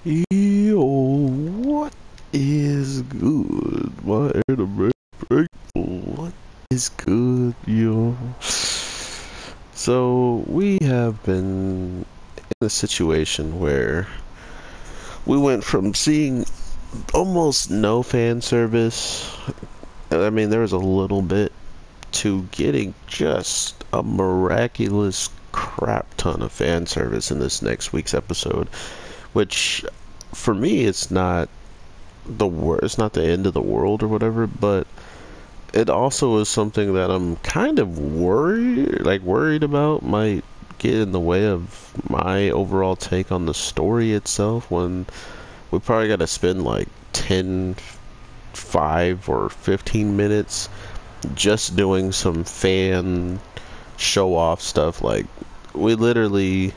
Yo, what is good? My anime people, what is good, yo? So, we have been in a situation where we went from seeing almost no fan service, I mean, there was a little bit, to getting just a miraculous crap ton of fan service in this next week's episode, which for me, it's not the end of the world or whatever, but it also is something that I'm kind of worried about might get in the way of my overall take on the story itself, when we probably got to spend like 10, 5 or 15 minutes just doing some fan show off stuff. Like, we literally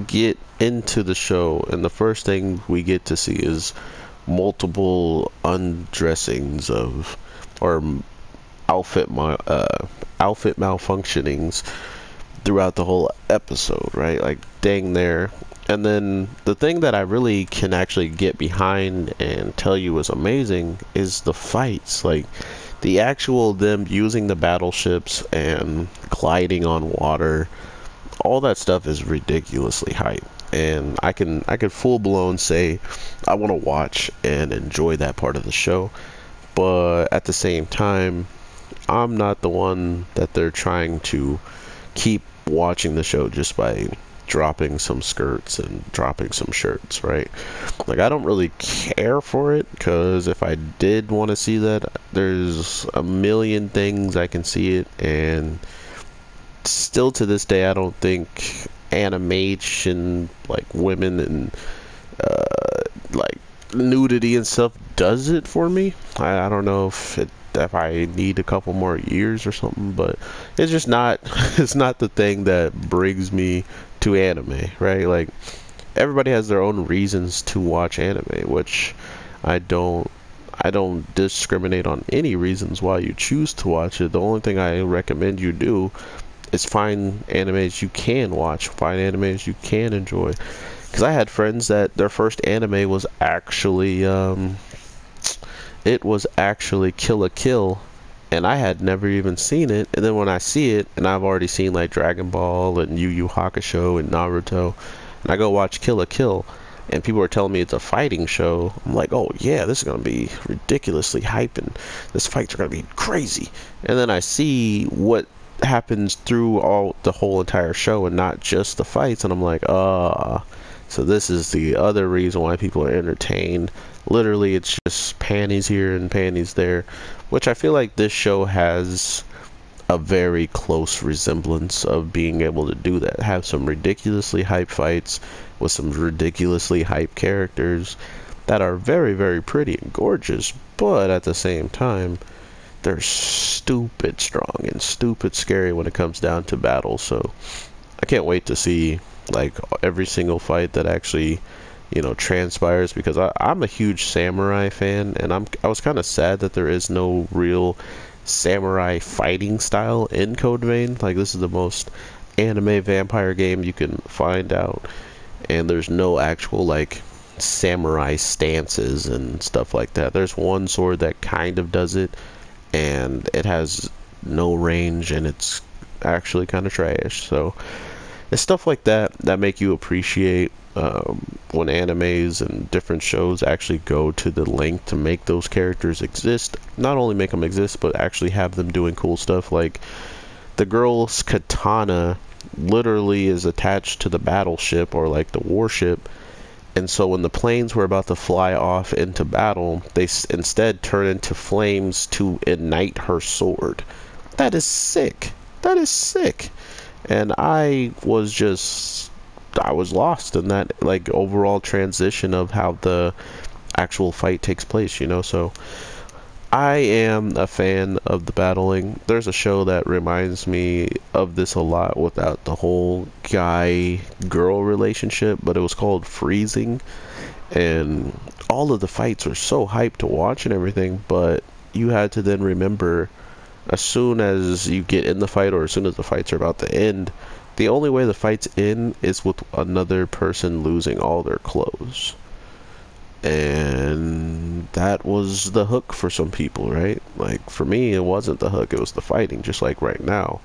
get into the show and the first thing we get to see is multiple undressings of, or outfit malfunctionings throughout the whole episode, right? Like, dang there. And then the thing that I really can actually get behind and tell you is amazing is the fights. Like, the actual them using the battleships and gliding on water, all that stuff is ridiculously hype. And I could full blown say I want to watch and enjoy that part of the show, but at the same time, I'm not the one that they're trying to keep watching the show just by dropping some skirts and dropping some shirts, right? Like, I don't really care for it, because if I did want to see that, there's a million things I can see it, and still to this day, I don't think animation, like women and like nudity and stuff, does it for me. I don't know if I need a couple more years or something, but it's just not it's not the thing that brings me to anime, right? Like, everybody has their own reasons to watch anime, which I don't I don't discriminate on any reasons why you choose to watch it. The only thing I recommend you do is find animes you can watch, find animes you can enjoy. Because I had friends that their first anime was actually it was actually Kill a Kill, and I had never even seen it. And then when I see it, and I've already seen like Dragon Ball and Yu Yu Hakusho and Naruto, and I go watch Kill a Kill, and people are telling me it's a fighting show, I'm like, oh yeah, this is gonna be ridiculously hype, and this fights are gonna be crazy. And then I see what happens through all the whole entire show and not just the fights, and I'm like, so this is the other reason why people are entertained. Literally, it's just panties here and panties there, which I feel like this show has a very close resemblance of being able to do that. Have some ridiculously hype fights with some ridiculously hype characters that are very, very pretty and gorgeous, but at the same time, they're stupid strong and stupid scary when it comes down to battle. So I can't wait to see like every single fight that actually, transpires, because I'm a huge samurai fan, and I was kind of sad that there is no real samurai fighting style in Code Vein. Like, this is the most anime vampire game you can find out, and there's no actual like samurai stances and stuff like that. There's one sword that kind of does it, and it has no range, and it's actually kind of trash. So it's stuff like that that make you appreciate when animes and different shows actually go to the length to make those characters exist. Not only make them exist, but actually have them doing cool stuff. Like, the girl's katana literally is attached to the battleship, or like the warship, and so when the planes were about to fly off into battle, they instead turn into flames to ignite her sword. That is sick. That is sick. And I was lost in that like overall transition of how the actual fight takes place. So I am a fan of the battling. There's a show that reminds me of this a lot without the whole guy-girl relationship, but it was called Freezing, and all of the fights were so hyped to watch and everything, but you had to then remember, as soon as you get in the fight, or as soon as the fights are about to end, the only way the fights end is with another person losing all their clothes. And that was the hook for some people, right? Like for me, it wasn't the hook, it was the fighting, just like right now.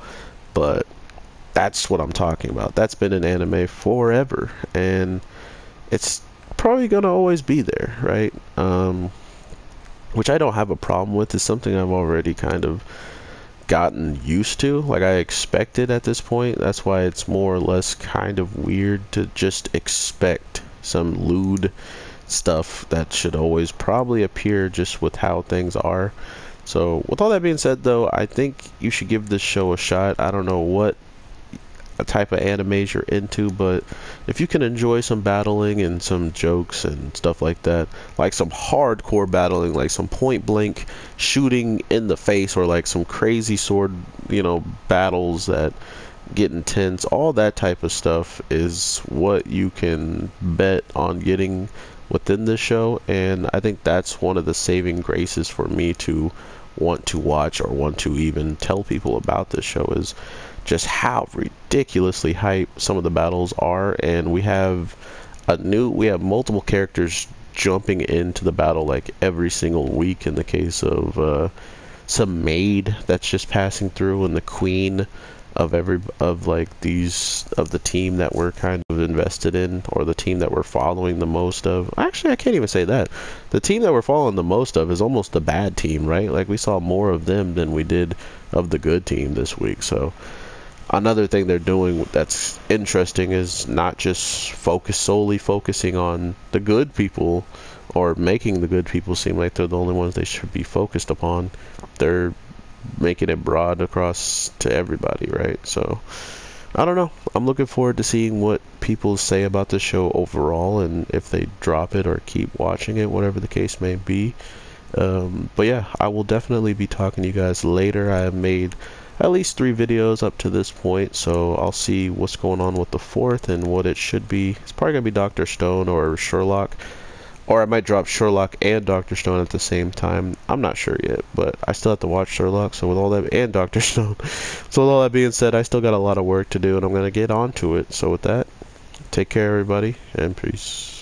But that's what I'm talking about. That's been an anime forever, and it's probably gonna always be there, right? Which I don't have a problem with. It's something I've already kind of gotten used to. Like I expected at this point. That's why it's more or less kind of weird to just expect some lewd stuff that should always probably appear just with how things are. So with all that being said though, I think you should give this show a shot. I don't know what a type of animes you're into, but if you can enjoy some battling and some jokes and stuff like that, like some hardcore battling, like some point blank shooting in the face, or like some crazy sword, battles that get intense, all that type of stuff is what you can bet on getting within this show. And I think that's one of the saving graces for me to want to watch or want to even tell people about this show, is just how ridiculously hype some of the battles are. And we have multiple characters jumping into the battle like every single week, in the case of some maid that's just passing through, and the queen of the team that we're kind of invested in, or the team that we're following the most of. Actually, I can't even say that. The team that we're following the most of is almost the bad team, right? Like we saw more of them than we did of the good team this week. So another thing they're doing that's interesting is not just solely focusing on the good people, or making the good people seem like they're the only ones they should be focused upon. They're making it broad across to everybody, right? So I don't know. I'm looking forward to seeing what people say about the show overall, and if they drop it or keep watching it, whatever the case may be. But yeah, I will definitely be talking to you guys later. I have made at least 3 videos up to this point, so I'll see what's going on with the 4th and what it should be. It's probably gonna be Dr. Stone or Sherlock, or I might drop Sherlock and Dr. Stone at the same time. I'm not sure yet, but I still have to watch Sherlock, so with all that, and Dr. Stone. So with all that being said, I still got a lot of work to do, and I'm gonna get on to it. So with that, take care everybody, and peace.